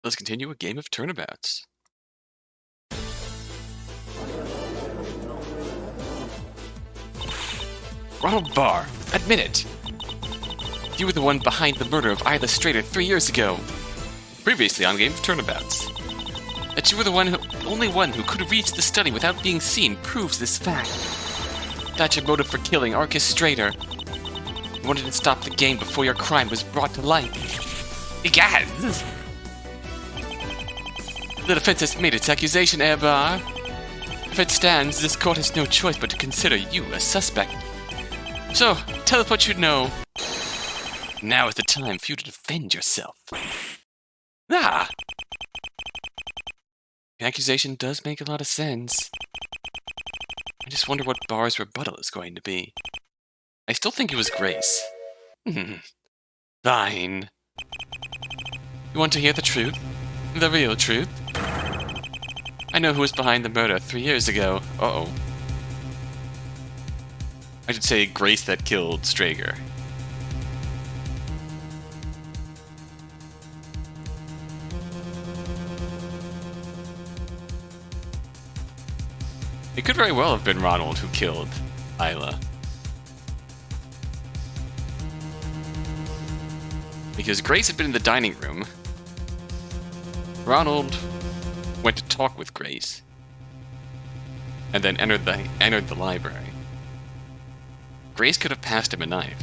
Let's continue a game of Turnabouts. Ronald Barr, admit it! You were the one behind the murder of Alibis 3 years ago. Previously on Game of Turnabouts. That you were the only one who could reach the study without being seen proves this fact. That's your motive for killing Orchestrator. You wanted to stop the game before your crime was brought to light. Yes! The defense has made its accusation, Barre. If it stands, this court has no choice but to consider you a suspect. So, tell us what you know. Now is the time for you to defend yourself. Ah! The accusation does make a lot of sense. I just wonder what Barr's rebuttal is going to be. I still think it was Grace. Fine. You want to hear the truth? The real truth? I know who was behind the murder 3 years ago. Uh-oh. I should say Grace that killed Strager. It could very well have been Ronald who killed Isla. Because Grace had been in the dining room. Ronald went to talk with Grace. And then entered the library. Grace could have passed him a knife.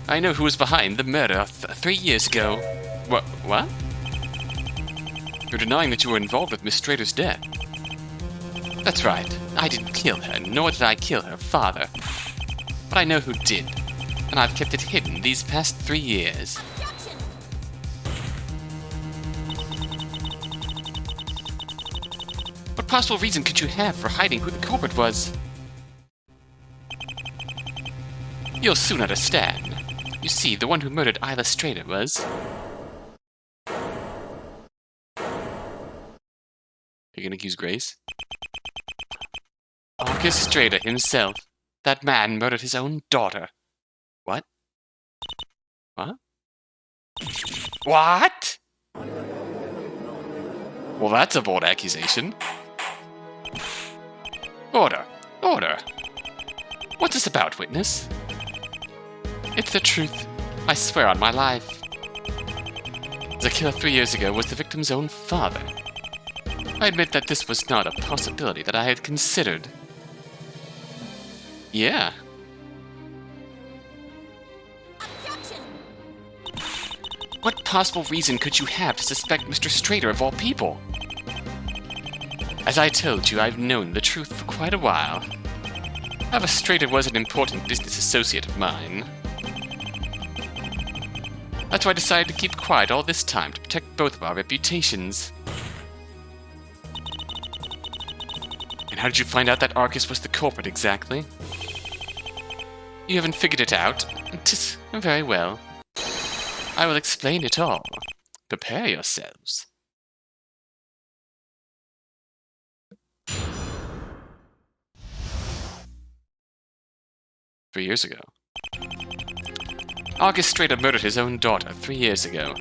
I know who was behind the murder 3 years ago. What? You're denying that you were involved with Miss Strader's death. That's right. I didn't kill her, nor did I kill her father. But I know who did, and I've kept it hidden these past 3 years. What possible reason could you have for hiding who the culprit was? You'll soon understand. You see, the one who murdered Alibis Strader was... You're gonna accuse Grace? Orchestrator himself. That man murdered his own daughter. What? What? What? Well, that's a bold accusation. Order. Order. What's this about, witness? It's the truth. I swear on my life. The killer 3 years ago was the victim's own father. I admit that this was not a possibility that I had considered. Yeah. What possible reason could you have to suspect Mr. Strader of all people? As I told you, I've known the truth for quite a while. Alibis Strader was an important business associate of mine. That's why I decided to keep quiet all this time to protect both of our reputations. And how did you find out that Arcus was the culprit exactly? You haven't figured it out? Very well. I will explain it all. Prepare yourselves. Three years ago. Alibis Strader murdered his own daughter 3 years ago.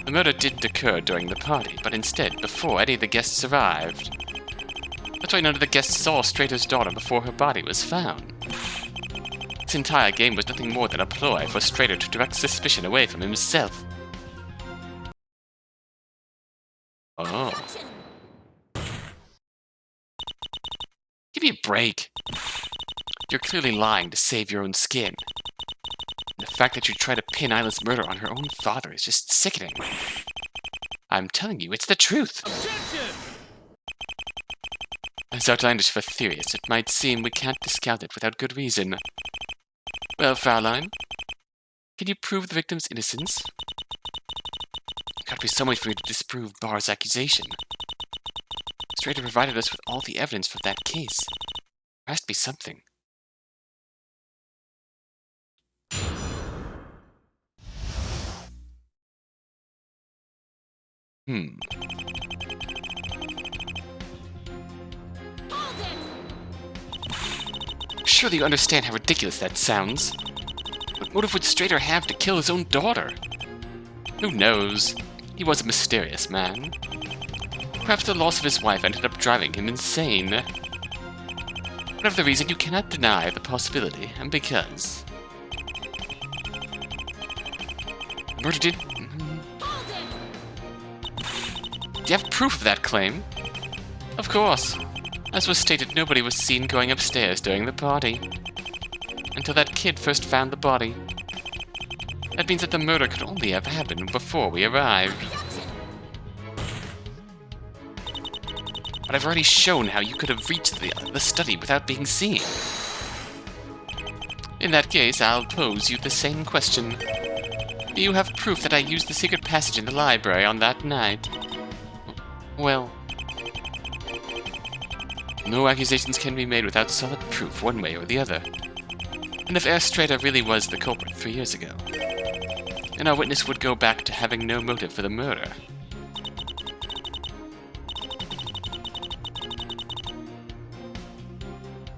The murder didn't occur during the party, but instead before any of the guests arrived. That's why none of the guests saw Strader's daughter before her body was found. This entire game was nothing more than a ploy for Strader to direct suspicion away from himself. Oh. Give me a break. You're clearly lying to save your own skin. And the fact that you try to pin Isla's murder on her own father is just sickening. I'm telling you, it's the truth. Objection! As outlandish of a theory as it might seem, we can't discount it without good reason. Well, Fraulein, can you prove the victim's innocence? There's got to be some way for you to disprove Barr's accusation. Strader provided us with all the evidence for that case. There has to be something. Surely you understand how ridiculous that sounds. What motive would Strader have to kill his own daughter? Who knows? He was a mysterious man. Perhaps the loss of his wife ended up driving him insane. Whatever the reason, you cannot deny the possibility, and because... the murder did... Do you have proof of that claim? Of course. As was stated, nobody was seen going upstairs during the party. Until that kid first found the body. That means that the murder could only have happened before we arrived. But I've already shown how you could have reached the study without being seen. In that case, I'll pose you the same question. Do you have proof that I used the secret passage in the library on that night? Well... no accusations can be made without solid proof one way or the other. And if Erstrada really was the culprit 3 years ago, then our witness would go back to having no motive for the murder.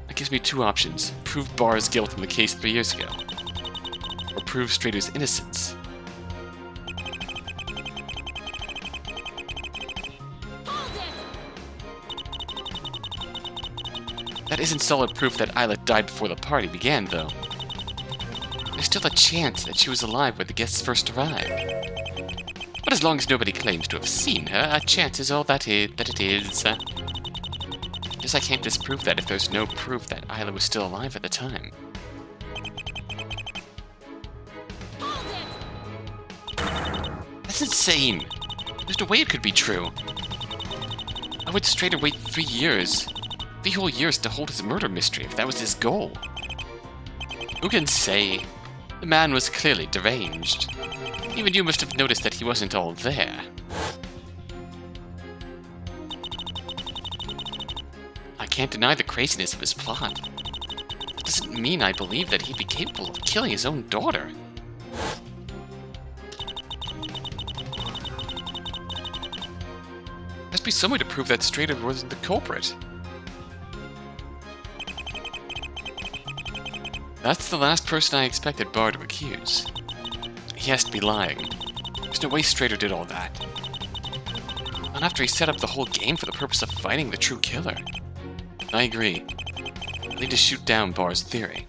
That gives me two options. Prove Barr's guilt in the case 3 years ago, or prove Strader's innocence. That isn't solid proof that Isla died before the party began, though. There's still a chance that she was alive when the guests first arrived. But as long as nobody claims to have seen her, a chance is all that it is. Guess I can't disprove that if there's no proof that Isla was still alive at the time. That's insane! There's no way it could be true. Why would Strader wait 3 years? 3 whole years to hold his murder mystery if that was his goal. Who can say? The man was clearly deranged. Even you must have noticed that he wasn't all there. I can't deny the craziness of his plot. That doesn't mean I believe that he'd be capable of killing his own daughter. There must be some way to prove that Strader wasn't the culprit. That's the last person I expected Barr to accuse. He has to be lying. There's no way Strader did all that. Not after he set up the whole game for the purpose of finding the true killer. I agree. I need to shoot down Barr's theory.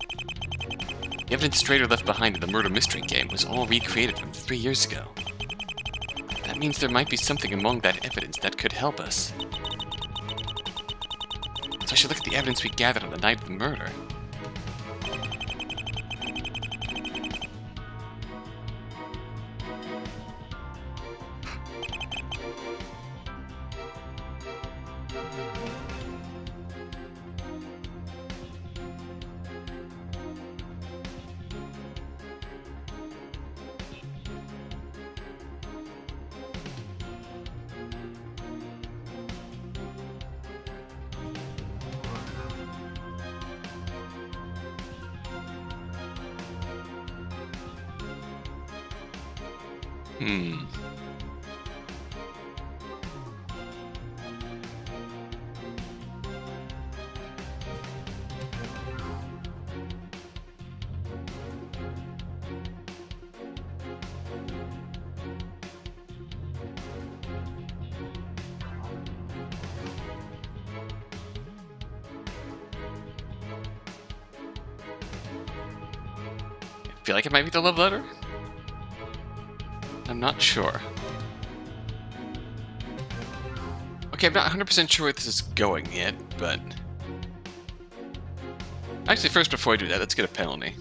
The evidence Strader left behind in the murder mystery game was all recreated from 3 years ago. That means there might be something among that evidence that could help us. So I should look at the evidence we gathered on the night of the murder. I feel like it might be the love letter? I'm not sure. Okay, I'm not 100% sure where this is going yet, but... Actually, first, before I do that, let's get a penalty.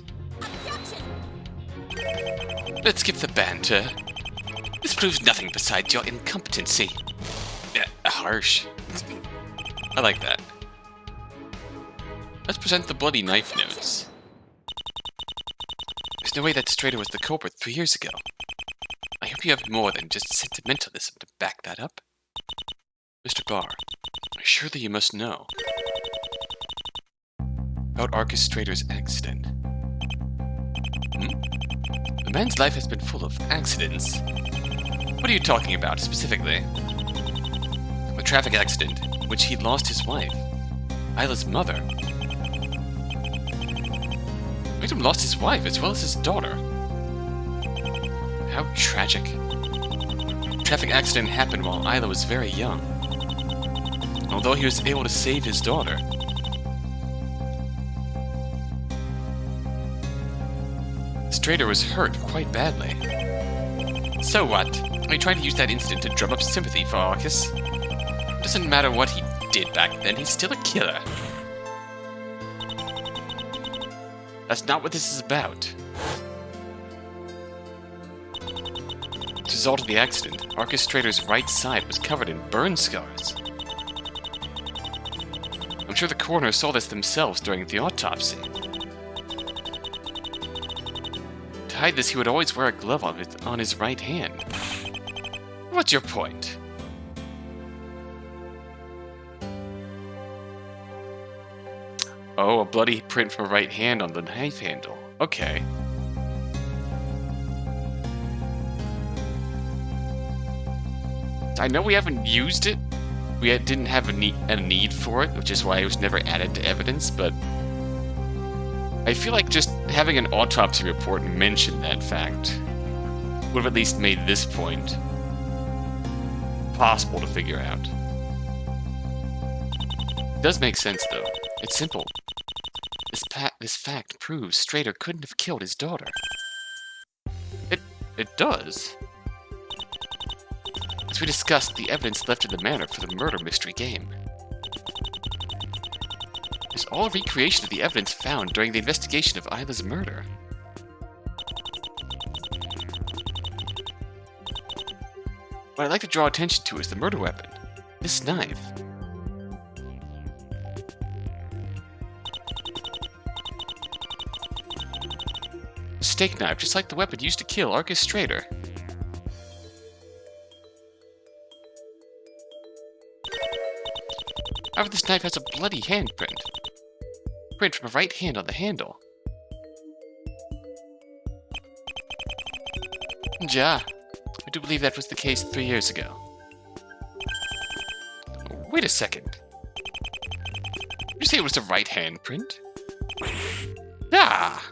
Let's skip the banter. This proves nothing besides your incompetency. Harsh. I like that. Let's present the bloody knife notes. There's no way that Strader was the culprit 3 years ago. I hope you have more than just sentimentalism to back that up. Mr. Barr, surely you must know about Arcus Strader's accident. The man's life has been full of accidents. What are you talking about, specifically? A traffic accident in which he lost his wife, Isla's mother. The victim lost his wife as well as his daughter. How tragic. traffic accident happened while Isla was very young. Although he was able to save his daughter. Strader was hurt quite badly. So what? Are you trying to use that incident to drum up sympathy for Arcus? It doesn't matter what he did back then, he's still a killer. That's not what this is about. As a result of the accident, Arcus Strader's right side was covered in burn scars. I'm sure the coroner saw this themselves during the autopsy. To hide this, he would always wear a glove on his right hand. What's your point? Oh, a bloody print from a right hand on the knife handle. Okay. I know we haven't used it. We didn't have a need for it, which is why it was never added to evidence, but I feel like just having an autopsy report mention that fact would have at least made this point possible to figure out. It does make sense, though. It's simple. This fact proves Strader couldn't have killed his daughter. It does. As we discussed, the evidence left in the manor for the murder mystery game is all a recreation of the evidence found during the investigation of Isla's murder. What I'd like to draw attention to is the murder weapon, this knife. A steak knife, just like the weapon used to kill Arcus Strader. However, this knife has a bloody handprint. Print from a right hand on the handle. Ja, I do believe that was the case 3 years ago. Wait a second. Did you say it was a right hand print? Ah!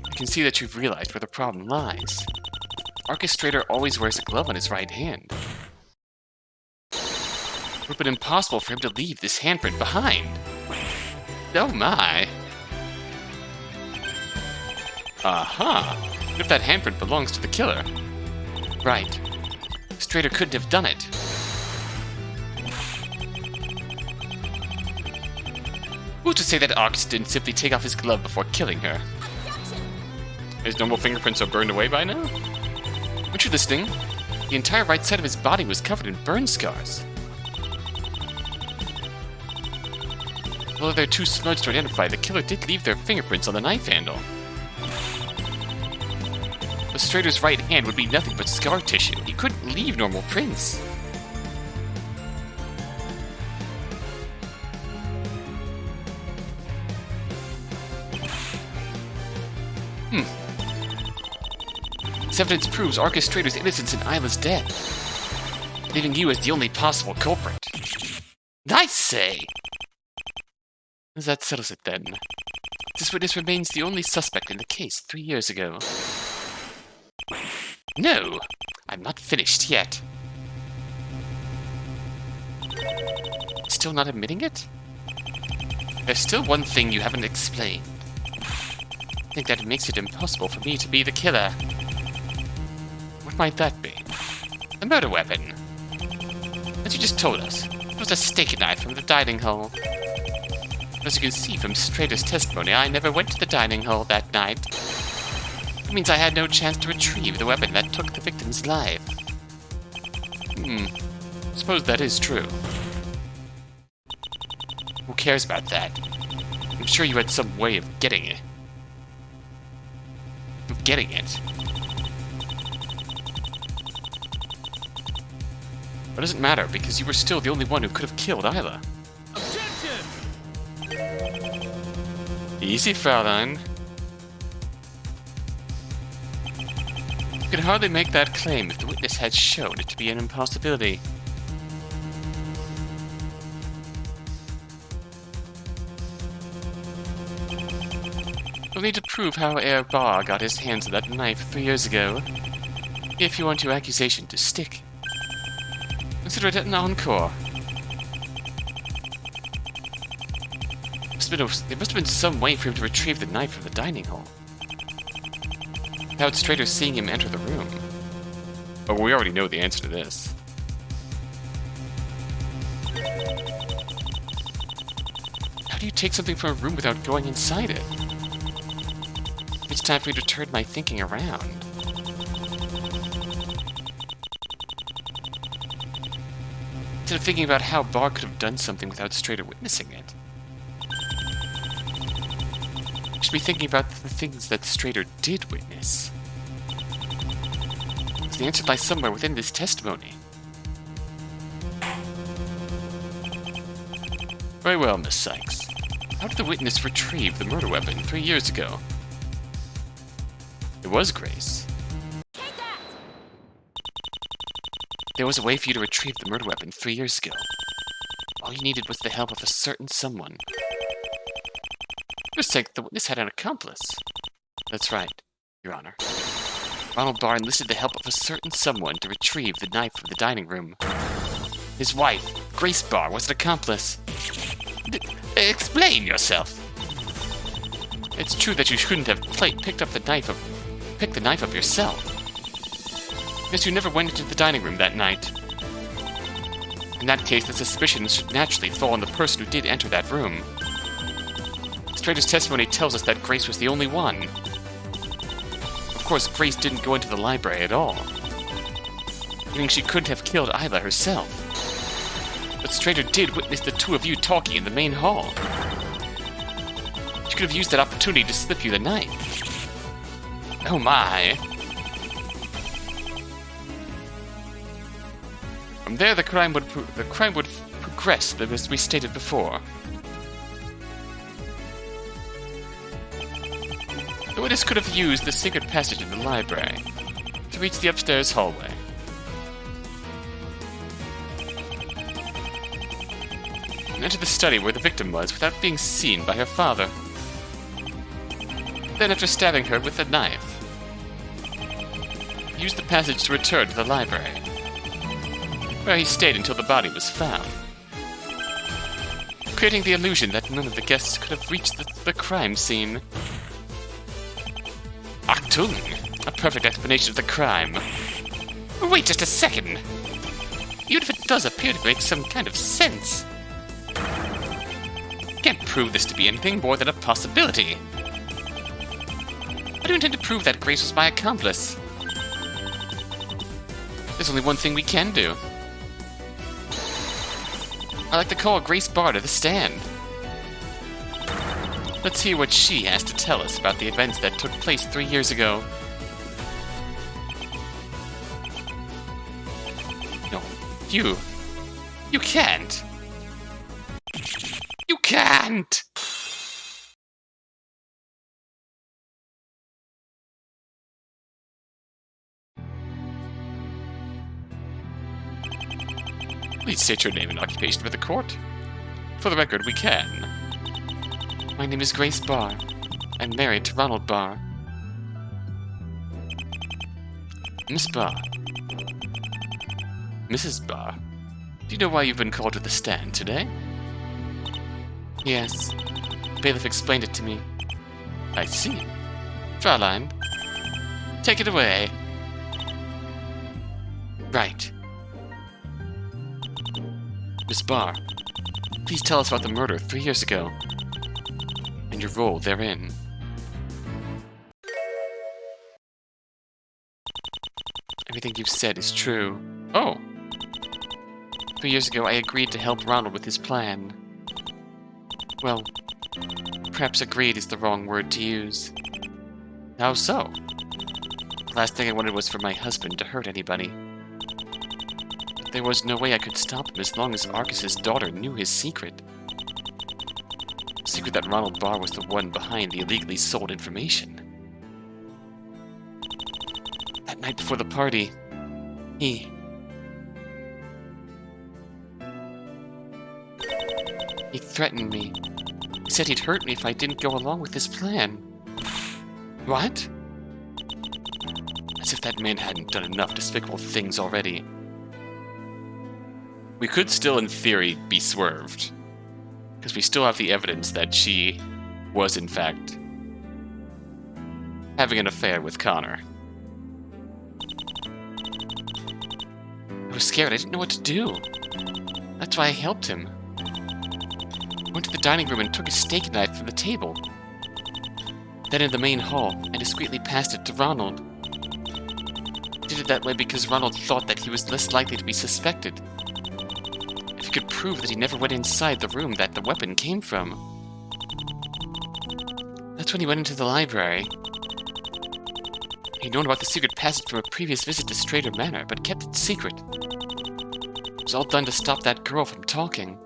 I can see that you've realized where the problem lies. Arcus Strader always wears a glove on his right hand. It would have been impossible for him to leave this handprint behind. Oh my. Aha. What if that handprint belongs to the killer? Right. Strader couldn't have done it. Who's to say that Arcus didn't simply take off his glove before killing her? His normal fingerprints are burned away by now? Weren't you listening? The entire right side of his body was covered in burn scars. Although they're too smudged to identify, the killer did leave their fingerprints on the knife handle. The Strader's right hand would be nothing but scar tissue. He couldn't leave normal prints. This evidence proves Arcus Strader's innocence and Isla's death, leaving you as the only possible culprit. I say! That settles it then. This witness remains the only suspect in the case 3 years ago. No! I'm not finished yet. Still not admitting it? There's still one thing you haven't explained. I think that makes it impossible for me to be the killer. What might that be? A murder weapon. As you just told us, it was a steak knife from the dining hall. As you can see from Strader's testimony, I never went to the dining hall that night. It means I had no chance to retrieve the weapon that took the victim's life. Suppose that is true. Who cares about that? I'm sure you had some way of getting it. But it doesn't matter, because you were still the only one who could have killed Isla. Easy, Fraulein. You could hardly make that claim if the witness had shown it to be an impossibility. We'll need to prove how Barr got his hands on that knife 3 years ago. If you want your accusation to stick, consider it an encore. There must have been some way for him to retrieve the knife from the dining hall, without Strader seeing him enter the room. But we already know the answer to this. How do you take something from a room without going inside it? It's time for me to turn my thinking around. Instead of thinking about how Barr could have done something without Strader witnessing it, I should be thinking about the things that Strader did witness. The answer lies somewhere within this testimony. Very well, Miss Sykes. How did the witness retrieve the murder weapon 3 years ago? It was Grace. There was a way for you to retrieve the murder weapon 3 years ago. All you needed was the help of a certain someone. For sake, the witness had an accomplice. That's right, Your Honor. Ronald Barr enlisted the help of a certain someone to retrieve the knife from the dining room. His wife, Grace Barr, was an accomplice. Explain yourself. It's true that you shouldn't have picked the knife up yourself. Because you never went into the dining room that night. In that case, the suspicion should naturally fall on the person who did enter that room. Strader's testimony tells us that Grace was the only one. Of course, Grace didn't go into the library at all, meaning she couldn't have killed Isla herself. But Strader did witness the two of you talking in the main hall. She could have used that opportunity to slip you the knife. Oh my. From there, the crime would progress, as we stated before. The witness could have used the secret passage in the library to reach the upstairs hallway. And enter the study where the victim was without being seen by her father. Then, after stabbing her with a knife, used the passage to return to the library, where he stayed until the body was found, creating the illusion that none of the guests could have reached the crime scene. Achtung! A perfect explanation of the crime. Wait just a second! Even if it does appear to make some kind of sense, can't prove this to be anything more than a possibility. How do you intend to prove that Grace was my accomplice? There's only one thing we can do. I'd like to call Grace Barr to the stand. Let's hear what she has to tell us about the events that took place 3 years ago. No, you can't. You can't! Please state your name and occupation for the court. For the record, we can. My name is Grace Barr. I'm married to Ronald Barr. Miss Barr. Mrs. Barr. Do you know why you've been called to the stand today? Yes. The bailiff explained it to me. I see. Fraulein, take it away. Right. Miss Barr, please tell us about the murder 3 years ago, and your role therein. Everything you've said is true. Oh! 3 years ago, I agreed to help Ronald with his plan. Well, perhaps agreed is the wrong word to use. How so? The last thing I wanted was for my husband to hurt anybody. But there was no way I could stop him as long as Arcus's daughter knew his secret. The secret that Ronald Barr was the one behind the illegally sold information. That night before the party, he threatened me. He said he'd hurt me if I didn't go along with his plan. What? As if that man hadn't done enough despicable things already. We could still, in theory, be swerved. Because we still have the evidence that she was, in fact, having an affair with Connor. I was scared. I didn't know what to do. That's why I helped him. I went to the dining room and took a steak knife from the table. Then in the main hall, I discreetly passed it to Ronald. I did it that way because Ronald thought that he was less likely to be suspected. If he could prove that he never went inside the room that the weapon came from. That's when he went into the library. He'd known about the secret passage from a previous visit to Strader Manor, but kept it secret. It was all done to stop that girl from talking.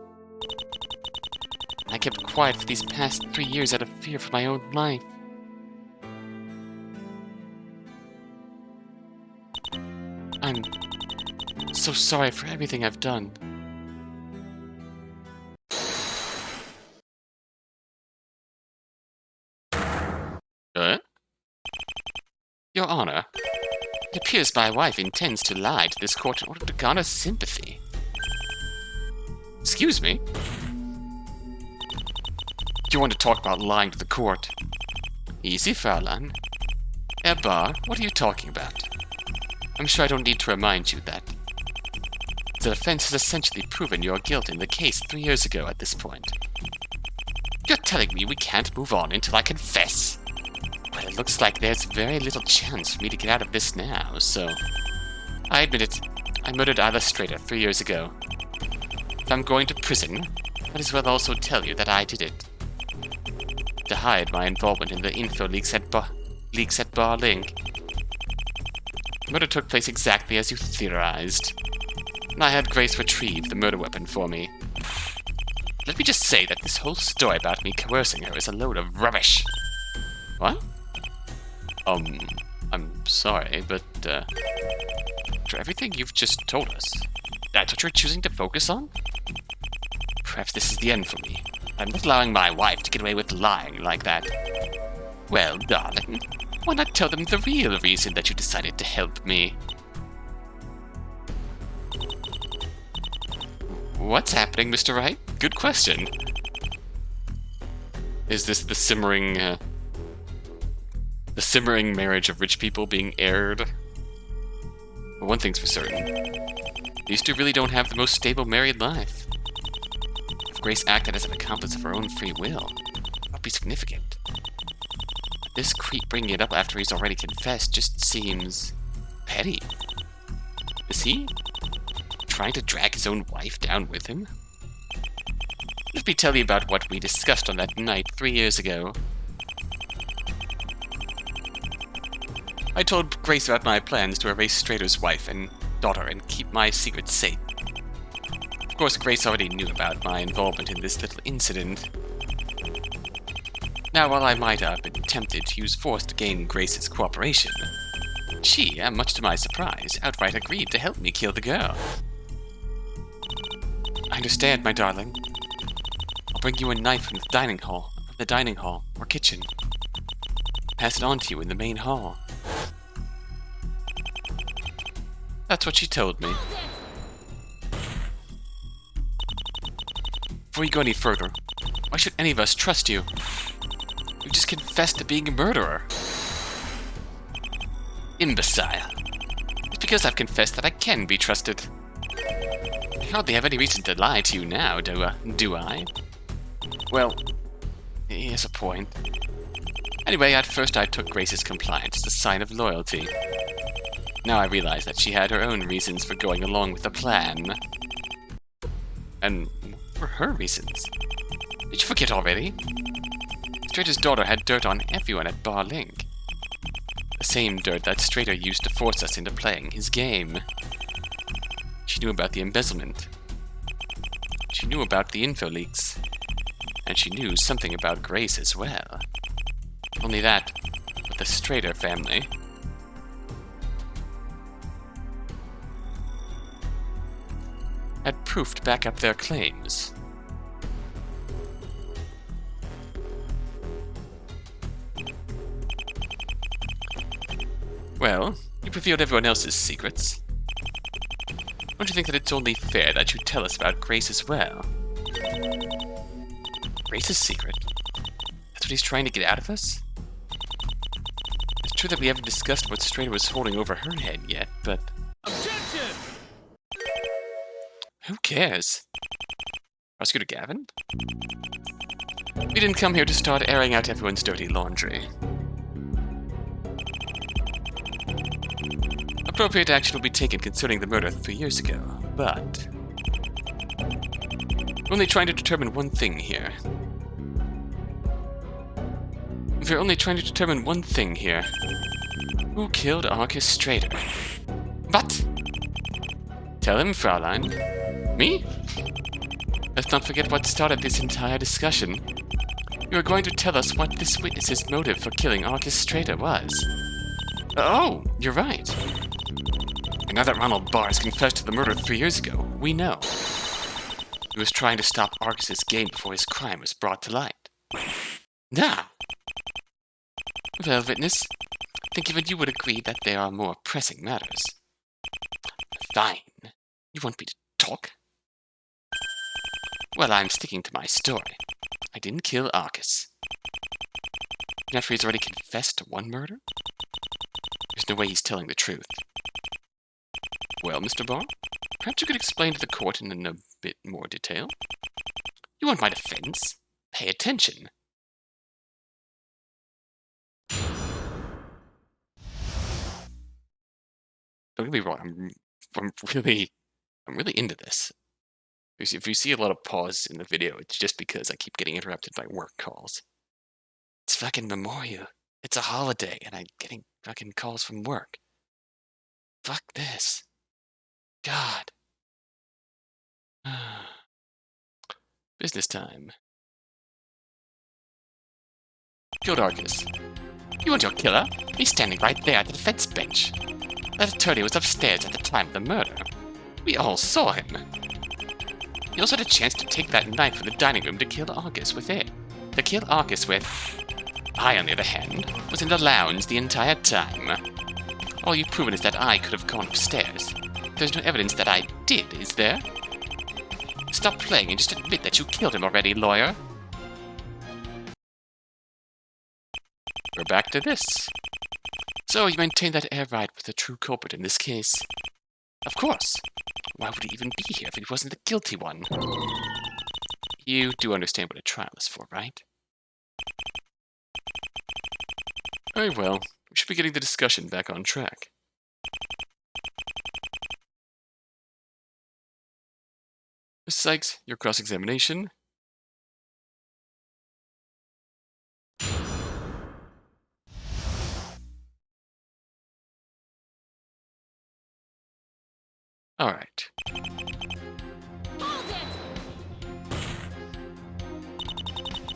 I kept quiet for these past 3 years out of fear for my own life. I'm so sorry for everything I've done. Your Honor, it appears my wife intends to lie to this court in order to garner sympathy. Excuse me? Do you want to talk about lying to the court? Easy, Fraulein. Herr Barr, what are you talking about? I'm sure I don't need to remind you that the defense has essentially proven your guilt in the case 3 years ago at this point. You're telling me we can't move on until I confess? Well, it looks like there's very little chance for me to get out of this now, so... I admit it. I murdered Isla Strader 3 years ago. If I'm going to prison, I might as well also tell you that I did it. To hide my involvement in the info leaks at Barr Link. The murder took place exactly as you theorized. And I had Grace retrieve the murder weapon for me. Let me just say that this whole story about me coercing her is a load of rubbish. What? I'm sorry, but, after everything you've just told us, that's what you're choosing to focus on? Perhaps this is the end for me. I'm not allowing my wife to get away with lying like that. Well, darling, why not tell them the real reason that you decided to help me? What's happening, Mr. Wright? Good question. Is this the simmering marriage of rich people being aired? Well, one thing's for certain. These two really don't have the most stable married life. If Grace acted as an accomplice of her own free will, that would be significant. This creep bringing it up after he's already confessed just seems... petty. Is he trying to drag his own wife down with him? Let me tell you about what we discussed on that night 3 years ago. I told Grace about my plans to erase Strader's wife and daughter and keep my secret safe. Of course, Grace already knew about my involvement in this little incident. Now, while I might have been tempted to use force to gain Grace's cooperation, she, much to my surprise, outright agreed to help me kill the girl. I understand, my darling. I'll bring you a knife from the dining hall or kitchen. Pass it on to you in the main hall. That's what she told me. Before you go any further, why should any of us trust you? You just confessed to being a murderer. Imbecile. It's because I've confessed that I can be trusted. I hardly have any reason to lie to you now, do I? Well, he has a point. Anyway, at first I took Grace's compliance as a sign of loyalty. Now I realize that she had her own reasons for going along with the plan. And what were her reasons? Did you forget already? Strader's daughter had dirt on everyone at Barr Link. The same dirt that Strader used to force us into playing his game. She knew about the embezzlement. She knew about the info leaks. And she knew something about Grace as well. Only that, with the Strader family. Had proof to back up their claims. Well, You revealed everyone else's secrets. Don't you think that it's only fair that you tell us about Grace as well? Grace's secret? That's what he's trying to get out of us? It's true that we haven't discussed what Strader was holding over her head yet, but... Objection! Who cares? Prosecutor Gavin? We didn't come here to start airing out everyone's dirty laundry. Appropriate action will be taken concerning the murder 3 years ago, but... we're only trying to determine one thing here. We're only trying to determine one thing here. Who killed Arcus Strader? What? Tell him, Fraulein. Me? Let's not forget what started this entire discussion. You are going to tell us what this witness's motive for killing Arcus Strader was. Oh, you're right. And now that Ronald Barr has confessed to the murder 3 years ago, we know. He was trying to stop Arcus's game before his crime was brought to light. Nah. Well, witness, I think even you would agree that there are more pressing matters. Fine. You want me to talk? Well, I'm sticking to my story. I didn't kill Arcus. After he's already confessed to one murder? There's no way he's telling the truth. Well, Mr. Barr, perhaps you could explain to the court in a bit more detail. You want my defense? Pay attention. Don't get me wrong, I'm really into this. If you see a lot of pause in the video, it's just because I keep getting interrupted by work calls. It's fucking Memorial. It's a holiday, and I'm getting fucking calls from work. Fuck this. God. Business time. Killed Arcus. You want your killer? He's standing right there at the defense bench. That attorney was upstairs at the time of the murder. We all saw him. He also had a chance to take that knife from the dining room to kill Arcus with it. I, on the other hand, was in the lounge the entire time. All you've proven is that I could have gone upstairs. There's no evidence that I did, is there? Stop playing and just admit that you killed him already, lawyer. We're back to this. So you maintain that Air Ride was the true culprit in this case? Of course. Why would he even be here if he wasn't the guilty one? You do understand what a trial is for, right? Very well. We should be getting the discussion back on track. Ms. Sykes, your cross-examination. All right.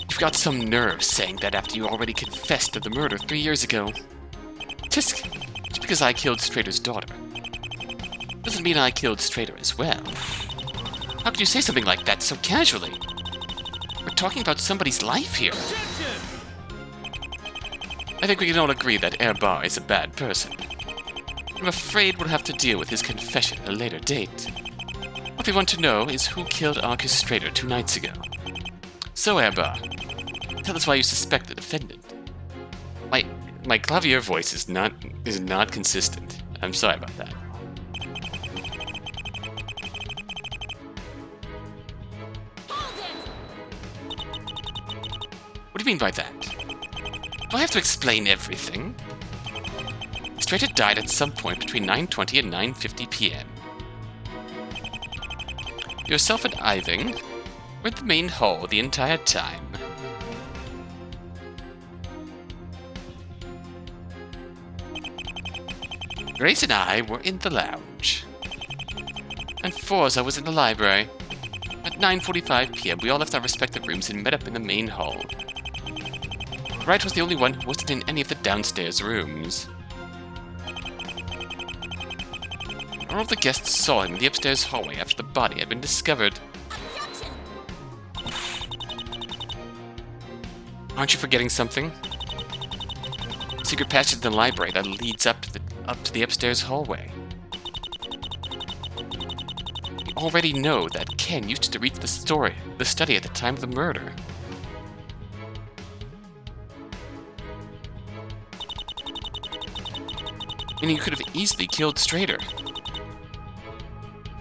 You've got some nerve saying that after you already confessed to the murder 3 years ago. Tisk, just because I killed Strader's daughter doesn't mean I killed Strader as well. How could you say something like that so casually? We're talking about somebody's life here. I think we can all agree that Barre is a bad person. I'm afraid we'll have to deal with his confession at a later date. What we want to know is who killed Arcus Strader 2 nights ago. So, Barre, tell us why you suspect the defendant. My clavier voice is not consistent. I'm sorry about that. What do you mean by that? Do I have to explain everything? Strader died at some point between 9:20 and 9:50 p.m. Yourself and Iving were in the main hall the entire time. Grace and I were in the lounge. And Forza was in the library. At 9:45 p.m. we all left our respective rooms and met up in the main hall. Wright was the only one who wasn't in any of the downstairs rooms. All of the guests saw him in the upstairs hallway after the body had been discovered. Aren't you forgetting something? Secret passage in the library that leads up to the up to the upstairs hallway. We already know that Ken used to reach the study at the time of the murder. Meaning you could have easily killed Strader.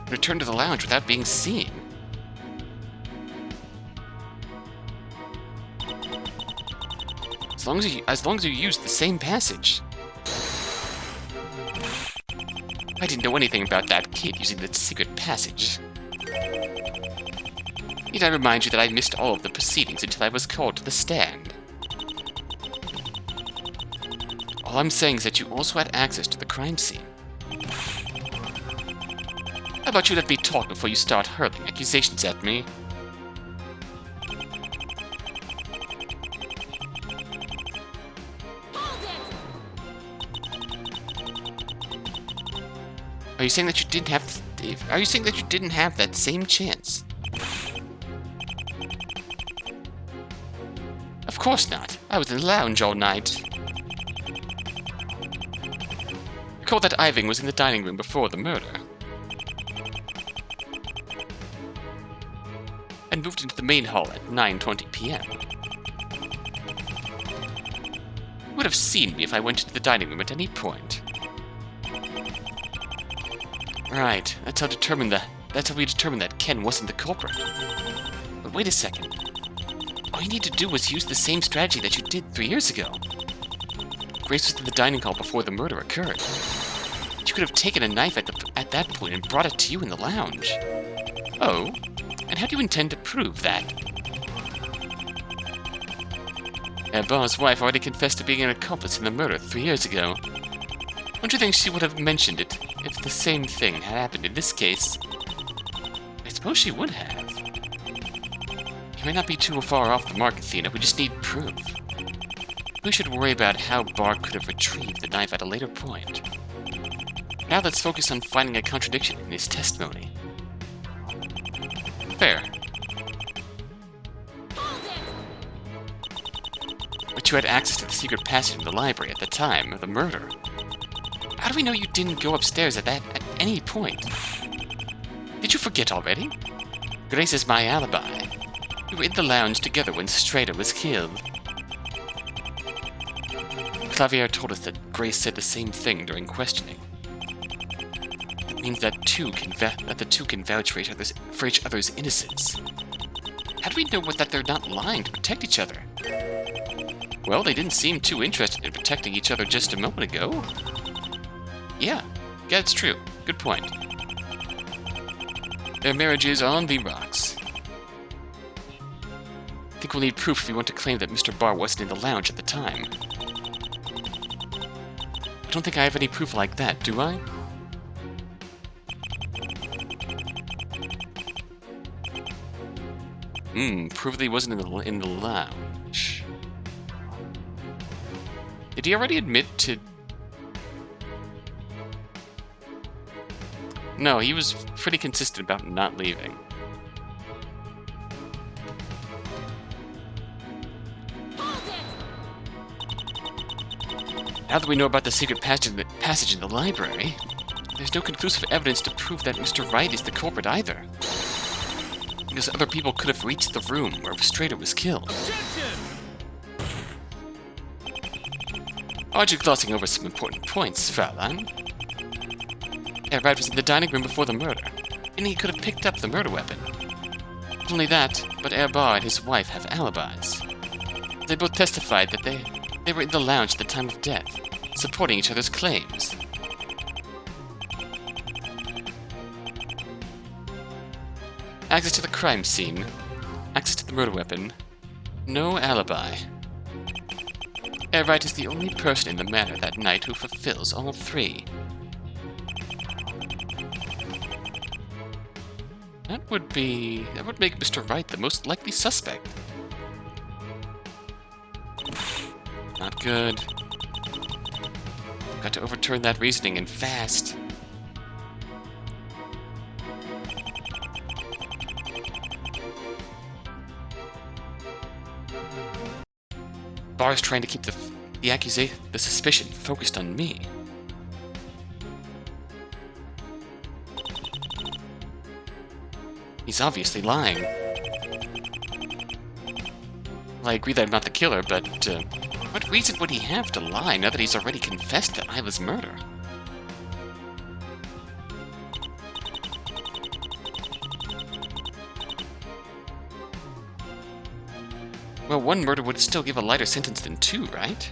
Returned to the lounge without being seen. As long as you used the same passage. I didn't know anything about that kid using the secret passage. Need I remind you that I missed all of the proceedings until I was called to the stand. All I'm saying is that you also had access to the crime scene. How about you let me talk before you start hurling accusations at me? Are you saying that you didn't have... Are you saying that you didn't have that same chance? Of course not. I was in the lounge all night. Recall that Irving was in the dining room before the murder. And moved into the main hall at 9:20 p.m. You would have seen me if I went into the dining room at any point. Right, that's how we determined that Ken wasn't the culprit. But wait a second. All you need to do was use the same strategy that you did 3 years ago. Grace was in the dining hall before the murder occurred. You could have taken a knife at that point and brought it to you in the lounge. Oh? And how do you intend to prove that? Barr's wife already confessed to being an accomplice in the murder 3 years ago. Don't you think she would have mentioned it if the same thing had happened in this case? I suppose she would have. You may not be too far off the mark, Athena. We just need proof. We should worry about how Barr could have retrieved the knife at a later point. Now let's focus on finding a contradiction in his testimony. Fair. But you had access to the secret passage in the library at the time of the murder. How do we know you didn't go upstairs at any point? Did you forget already? Grace is my alibi. We were in the lounge together when Strader was killed. Clavier told us that Grace said the same thing during questioning. It means that the two can vouch for each other's innocence. How do we know that they're not lying to protect each other? Well, they didn't seem too interested in protecting each other just a moment ago. Yeah, it's true. Good point. Their marriage is on the rocks. I think we'll need proof if we want to claim that Mr. Barr wasn't in the lounge at the time. I don't think I have any proof like that, do I? Proof that he wasn't in the lounge. Did he already admit to... No, he was pretty consistent about not leaving. Now that we know about the secret passage in the library, there's no conclusive evidence to prove that Mr. Wright is the culprit either. Because other people could have reached the room where Strader was killed. Objection! Aren't you glossing over some important points, Fraulein? Wright was in the dining room before the murder, and he could have picked up the murder weapon. Not only that, but Barr and his wife have alibis. They both testified that they were in the lounge at the time of death, supporting each other's claims. Access to the crime scene, access to the murder weapon, no alibi. Wright is the only person in the manor that night who fulfills all three. That would make Mr. Wright the most likely suspect. Not good. Got to overturn that reasoning and fast. Barr's trying to keep the suspicion focused on me. He's obviously lying. Well, I agree that I'm not the killer, but what reason would he have to lie now that he's already confessed to Isla's murder? Well, one murder would still give a lighter sentence than two, right?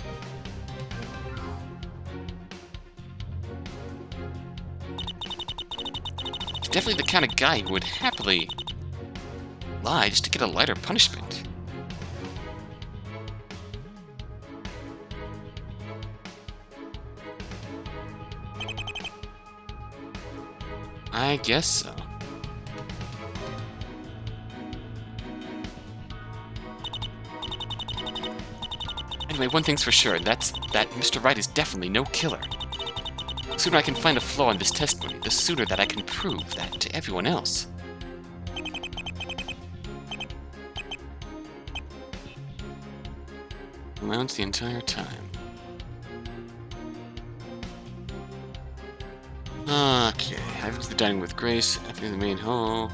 He's definitely the kind of guy who would happily lie just to get a lighter punishment. I guess so. Anyway, one thing's for sure, that's that Mr. Wright is definitely no killer. The sooner I can find a flaw in this testimony, the sooner that I can prove that to everyone else. Lounge the entire time. Okay, I've been to the dining with Grace, I've been in the main hall.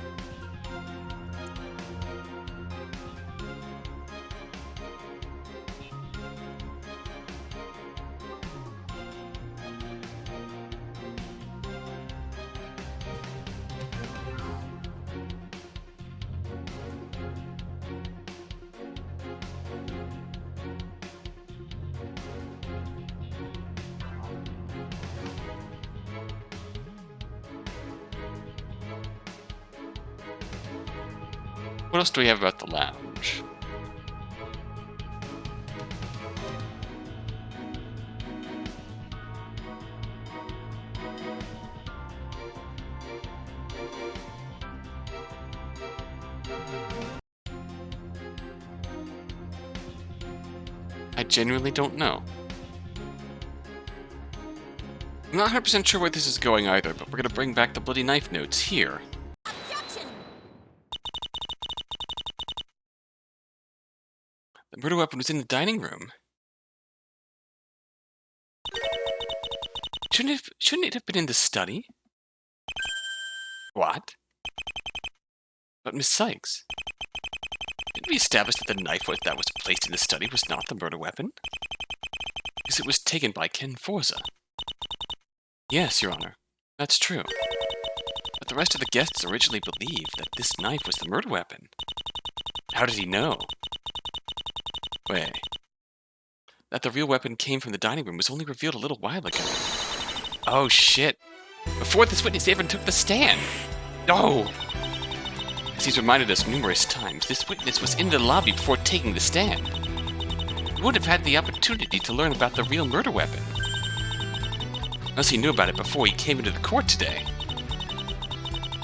What else do we have about the lounge? I genuinely don't know. I'm not 100% sure where this is going either, but we're gonna bring back the bloody knife notes here. The murder weapon was in the dining room. Shouldn't it have been in the study? What? But Miss Sykes, didn't we establish that the knife that was placed in the study was not the murder weapon? Because it was taken by Ken Forza. Yes, Your Honor, that's true. But the rest of the guests originally believed that this knife was the murder weapon. How did he know? Wait. That the real weapon came from the dining room was only revealed a little while ago. Oh shit. Before this witness even took the stand! No! As he's reminded us numerous times, this witness was in the lobby before taking the stand. He would have had the opportunity to learn about the real murder weapon. Unless he knew about it before he came into the court today.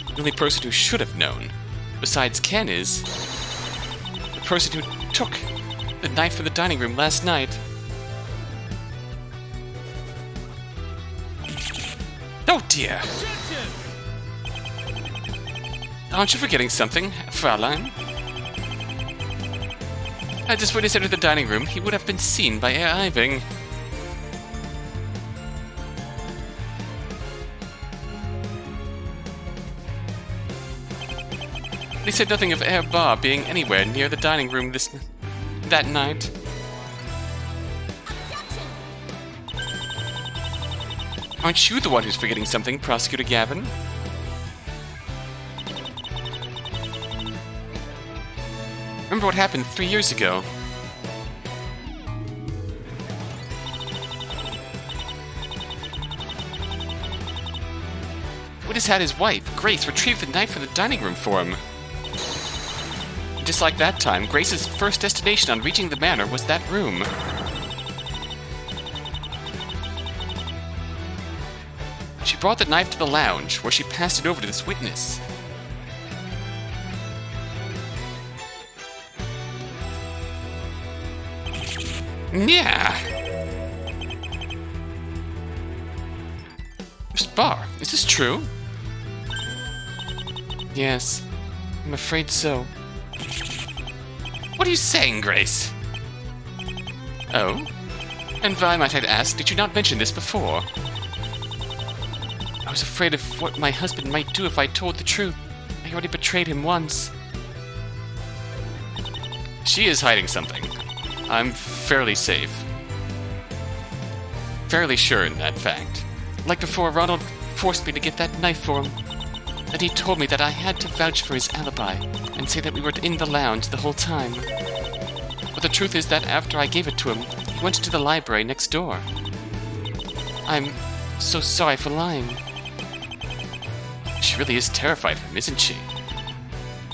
The only person who should have known, besides Ken, is the person who took the knife from the dining room last night. Oh dear! Aren't you forgetting something, Fraulein? Had this witness entered the dining room, he would have been seen by Herr Iving. He said nothing of Herr Barr being anywhere near the dining room that night. Aren't you the one who's forgetting something, Prosecutor Gavin? Remember what happened 3 years ago? Witness had his wife, Grace, retrieve the knife from the dining room for him. Just like that time, Grace's first destination on reaching the manor was that room. She brought the knife to the lounge, where she passed it over to this witness. Yeah. Miss Barr, is this true? Yes, I'm afraid so. What are you saying, Grace? Oh? And why, might I ask, did you not mention this before? I was afraid of what my husband might do if I told the truth. I already betrayed him once. She is hiding something. I'm fairly safe. Fairly sure in that fact. Like before, Ronald forced me to get that knife for him. And he told me that I had to vouch for his alibi and say that we were in the lounge the whole time. But the truth is that after I gave it to him, he went to the library next door. I'm so sorry for lying. She really is terrified of him, isn't she?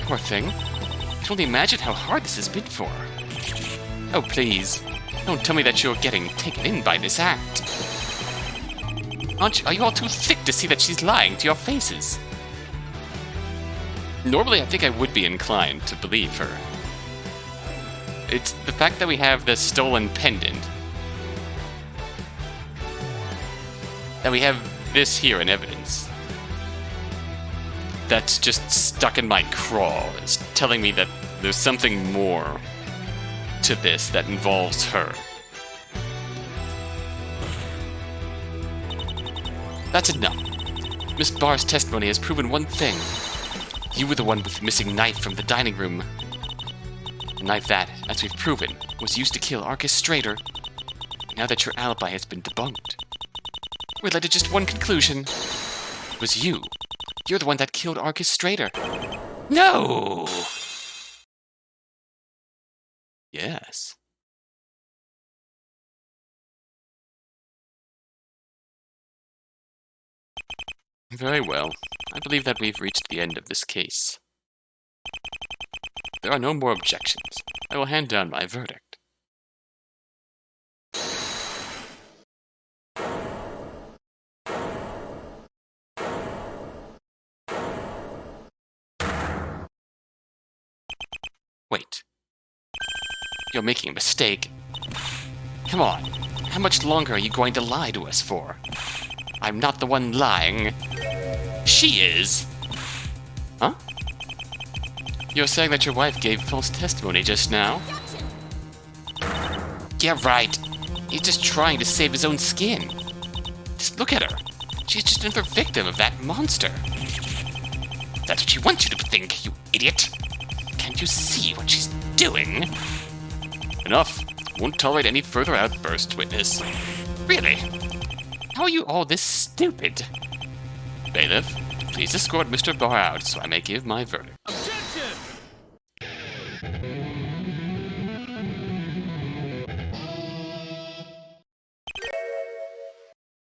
Poor thing. I can only imagine how hard this has been for her. Oh, please. Don't tell me that you're getting taken in by this act. Are you all too thick to see that she's lying to your faces? Normally, I think I would be inclined to believe her. It's the fact that we have this stolen pendant. That we have this here in evidence. That's just stuck in my craw. It's telling me that there's something more to this that involves her. That's enough. Miss Barr's testimony has proven one thing. You were the one with the missing knife from the dining room. A knife that, as we've proven, was used to kill Arcus Strader. Now that your alibi has been debunked, we're led to just one conclusion. It was you. You're the one that killed Arcus Strader. No! Yes. Very well. I believe that we've reached the end of this case. There are no more objections. I will hand down my verdict. Wait. You're making a mistake. Come on. How much longer are you going to lie to us for? I'm not the one lying. She is. Huh? You're saying that your wife gave false testimony just now? Yeah, right. He's just trying to save his own skin. Just look at her. She's just another victim of that monster. That's what she wants you to think, you idiot. Can't you see what she's doing? Enough. Won't tolerate any further outbursts, witness. Really? How are you all this stupid? Bailiff, please escort Mr. Barr out so I may give my verdict. Objection!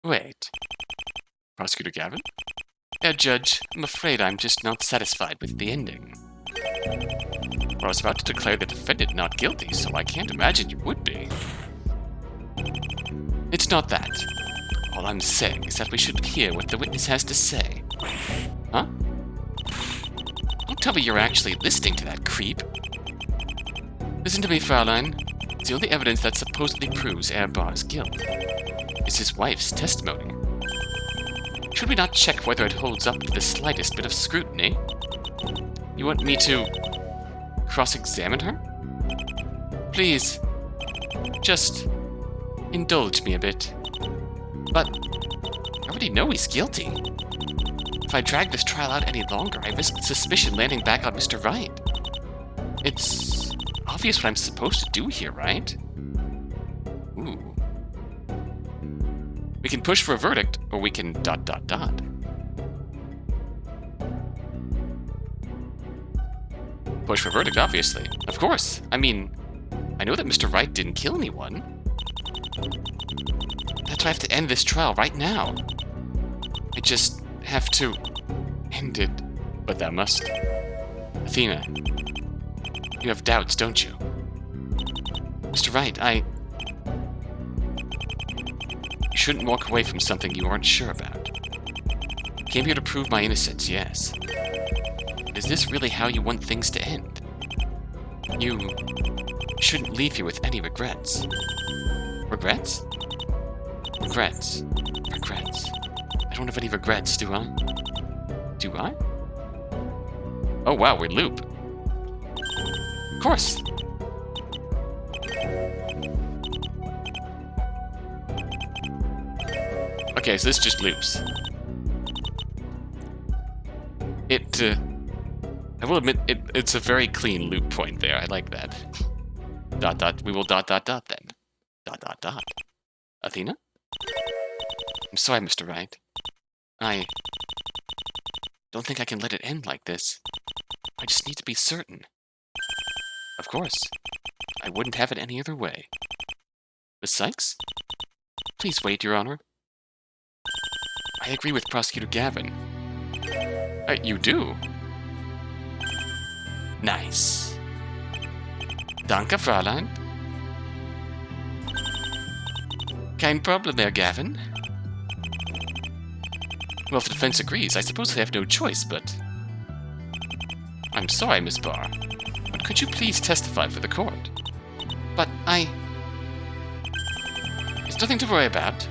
Wait. Prosecutor Gavin? Yeah, Judge, I'm afraid I'm just not satisfied with the ending. I was about to declare the defendant not guilty, so I can't imagine you would be. It's not that. All I'm saying is that we should hear what the witness has to say. Huh? Don't tell me you're actually listening to that creep. Listen to me, Fraulein. It's the only evidence that supposedly proves Herr Barr's guilt. Is his wife's testimony. Should we not check whether it holds up to the slightest bit of scrutiny? You want me to cross-examine her? Please, just indulge me a bit. But I already know he's guilty. If I drag this trial out any longer, I risk suspicion landing back on Mr. Wright. It's obvious what I'm supposed to do here, right? Ooh. We can push for a verdict, or we can ... Push for verdict, obviously. Of course. I mean, I know that Mr. Wright didn't kill anyone. That's why I have to end this trial right now. I just have to end it. But thou must. Athena, you have doubts, don't you? Mr. Wright, You shouldn't walk away from something you aren't sure about. I came here to prove my innocence, yes. But is this really how you want things to end? You shouldn't leave here with any regrets. Regrets? Regrets. Regrets. I don't have any regrets, do I? Do I? Oh wow, we loop. Of course! Okay, so this just loops. I will admit, it's a very clean loop point there. I like that. Dot dot. We will dot dot dot then. Dot dot dot. Athena? I'm sorry, Mr. Wright. I don't think I can let it end like this. I just need to be certain. Of course. I wouldn't have it any other way. Miss Sykes? Please wait, Your Honor. I agree with Prosecutor Gavin. You do? Nice. Danke, Fräulein. Kein problem there, Gavin. Well, if the defense agrees, I suppose they have no choice, but... I'm sorry, Miss Barr, but could you please testify for the court? But There's nothing to worry about.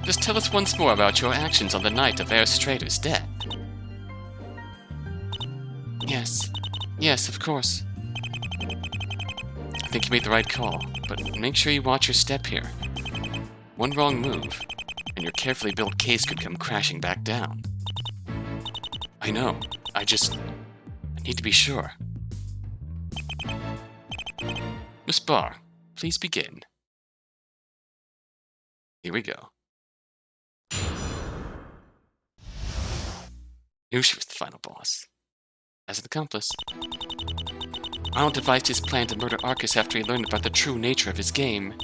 Just tell us once more about your actions on the night of Herr Strader's death. Yes, of course. I think you made the right call, but make sure you watch your step here. One wrong move, and your carefully built case could come crashing back down. I know, I need to be sure. Miss Barr, please begin. Here we go. Knew she was the final boss. As an accomplice, Ronald devised his plan to murder Arcus after he learned about the true nature of his game.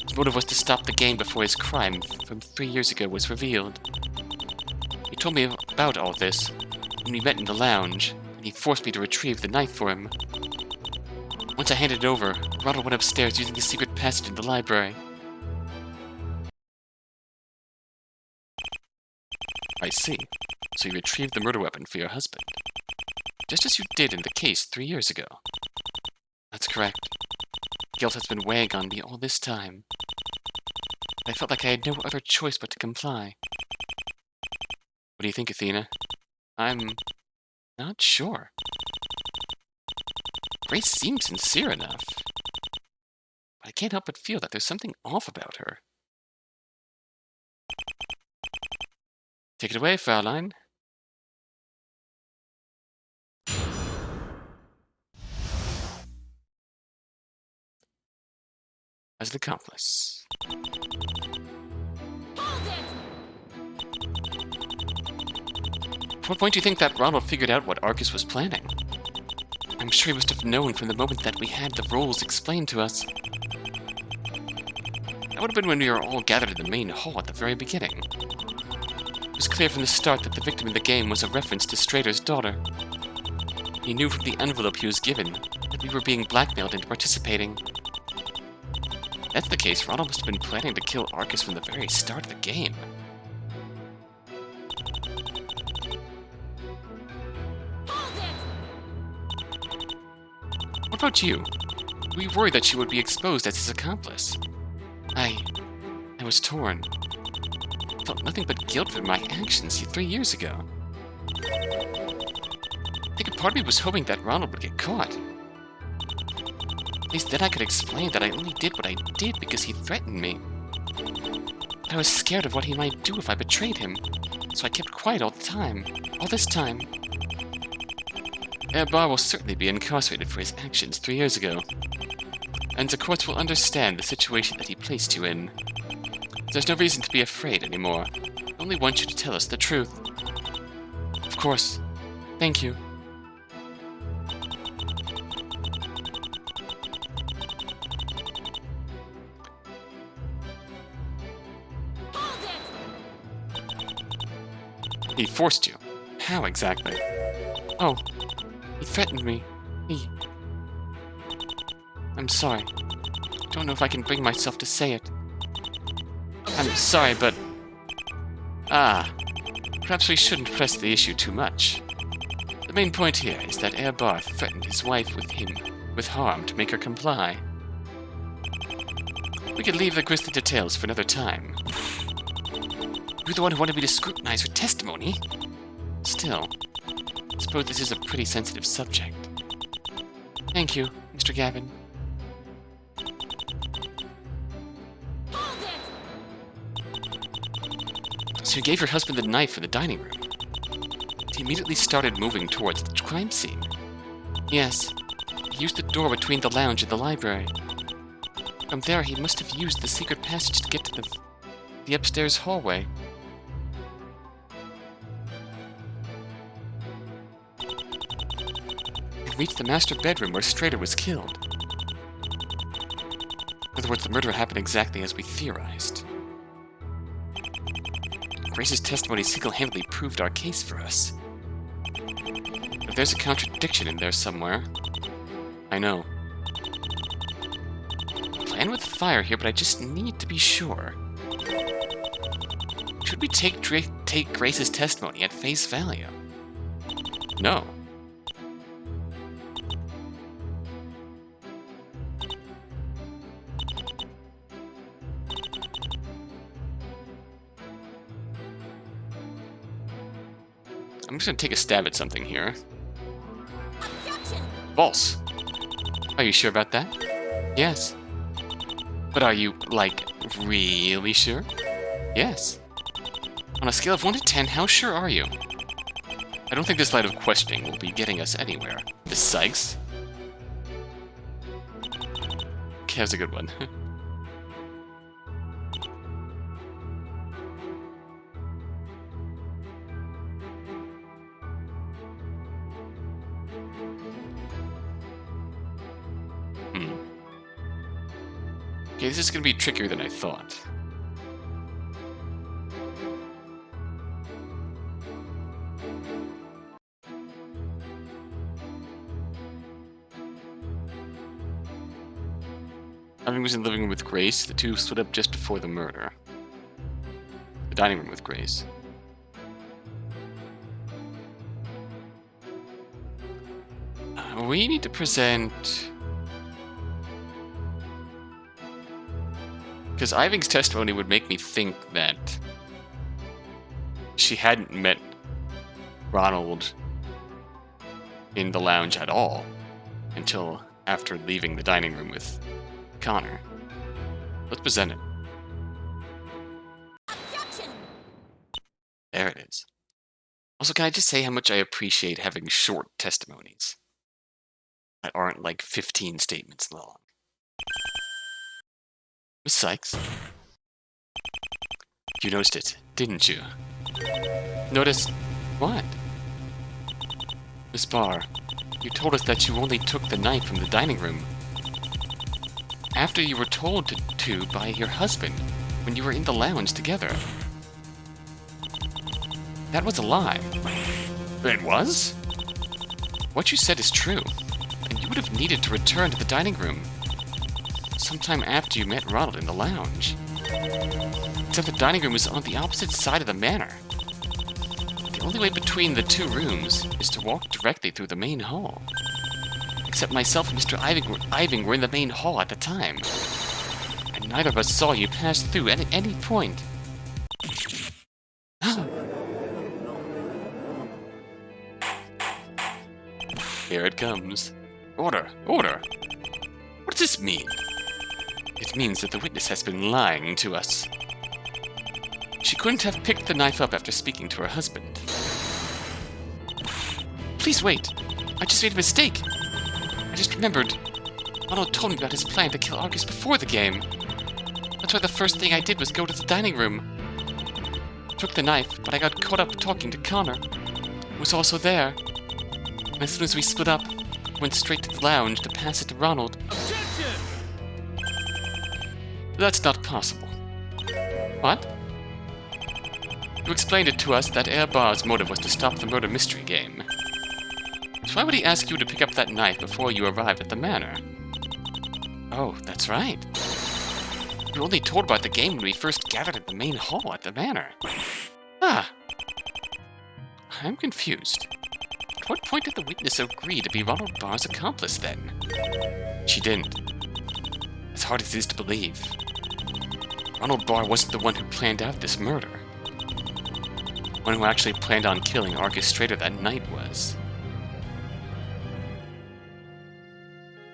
His motive was to stop the game before his crime from 3 years ago was revealed. He told me about all this when we met in the lounge, and he forced me to retrieve the knife for him. Once I handed it over, Ronald went upstairs using the secret passage in the library. I see. So you retrieved the murder weapon for your husband. Just as you did in the case 3 years ago. That's correct. Guilt has been weighing on me all this time. I felt like I had no other choice but to comply. What do you think, Athena? I'm not sure. Grace seems sincere enough. But I can't help but feel that there's something off about her. Take it away, Fräulein. As an accomplice. At what point do you think that Ronald figured out what Arcus was planning? I'm sure he must have known from the moment that we had the rules explained to us. That would have been when we were all gathered in the main hall at the very beginning. It was clear from the start that the victim in the game was a reference to Strader's daughter. He knew from the envelope he was given that we were being blackmailed into participating. If that's the case, Ronald must have been planning to kill Arcus from the very start of the game. What about you? We worried that you would be exposed as his accomplice. I was torn. I felt nothing but guilt for my actions 3 years ago. I think a part of me was hoping that Ronald would get caught. At least then I could explain that I only did what I did because he threatened me. But I was scared of what he might do if I betrayed him, so I kept quiet all the time. All this time. Barr will certainly be incarcerated for his actions 3 years ago, and the courts will understand the situation that he placed you in. There's no reason to be afraid anymore. I only want you to tell us the truth. Of course. Thank you. He forced you. How exactly? Oh, he threatened me. I'm sorry. Don't know if I can bring myself to say it. I'm sorry, but... perhaps we shouldn't press the issue too much. The main point here is that Barr threatened his wife with harm to make her comply. We could leave the grisly details for another time. You're the one who wanted me to scrutinize her testimony. Still, I suppose this is a pretty sensitive subject. Thank you, Mr. Gavin. So you gave your husband the knife in the dining room. Did he immediately started moving towards the crime scene. Yes, he used the door between the lounge and the library. From there, he must have used the secret passage to get to the upstairs hallway. He reached the master bedroom where Strader was killed. In other words, the murder happened exactly as we theorized. Grace's testimony single-handedly proved our case for us. If there's a contradiction in there somewhere, I know. Plan with fire here, but I just need to be sure. Should we take Grace's testimony at face value? No. I'm just gonna take a stab at something here. Objection! False. Are you sure about that? Yes. But are you, like, really sure? Yes. On a scale of 1 to 10, how sure are you? I don't think this line of questioning will be getting us anywhere. Miss Sykes? Okay, that was a good one. Okay, this is going to be trickier than I thought. Irving was in the living room with Grace. The two split up just before the murder. The dining room with Grace. We need to present... Because Irving's testimony would make me think that she hadn't met Ronald in the lounge at all until after leaving the dining room with Connor. Let's present it. Objection! There it is. Also, can I just say how much I appreciate having short testimonies that aren't like 15 statements long? Miss Sykes, you noticed it, didn't you? Noticed what? Miss Barr, you told us that you only took the knife from the dining room after you were told to by your husband when you were in the lounge together. That was a lie. It was? What you said is true, and you would have needed to return to the dining room sometime after you met Ronald in the lounge. Except the dining room is on the opposite side of the manor. The only way between the two rooms is to walk directly through the main hall. Except myself and Mr. Irving were in the main hall at the time, and neither of us saw you pass through at any point. Here it comes. Order! Order! What does this mean? It means that the witness has been lying to us. She couldn't have picked the knife up after speaking to her husband. Please wait. I just made a mistake. I just remembered. Ronald told me about his plan to kill Argus before the game. That's why the first thing I did was go to the dining room. Took the knife, but I got caught up talking to Connor, who was also there. And as soon as we split up, I went straight to the lounge to pass it to Ronald. Objection! That's not possible. What? You explained it to us that Barr's motive was to stop the murder mystery game. So why would he ask you to pick up that knife before you arrived at the manor? Oh, that's right. We were only told about the game when we first gathered at the main hall at the manor. Ah! I'm confused. At what point did the witness agree to be Ronald Barr's accomplice, then? She didn't. As hard as it is to believe, Ronald Barr wasn't the one who planned out this murder. The one who actually planned on killing Argus Strader that night was.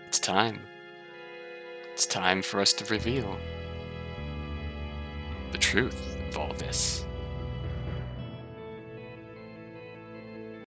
It's time. It's time for us to reveal the truth of all this.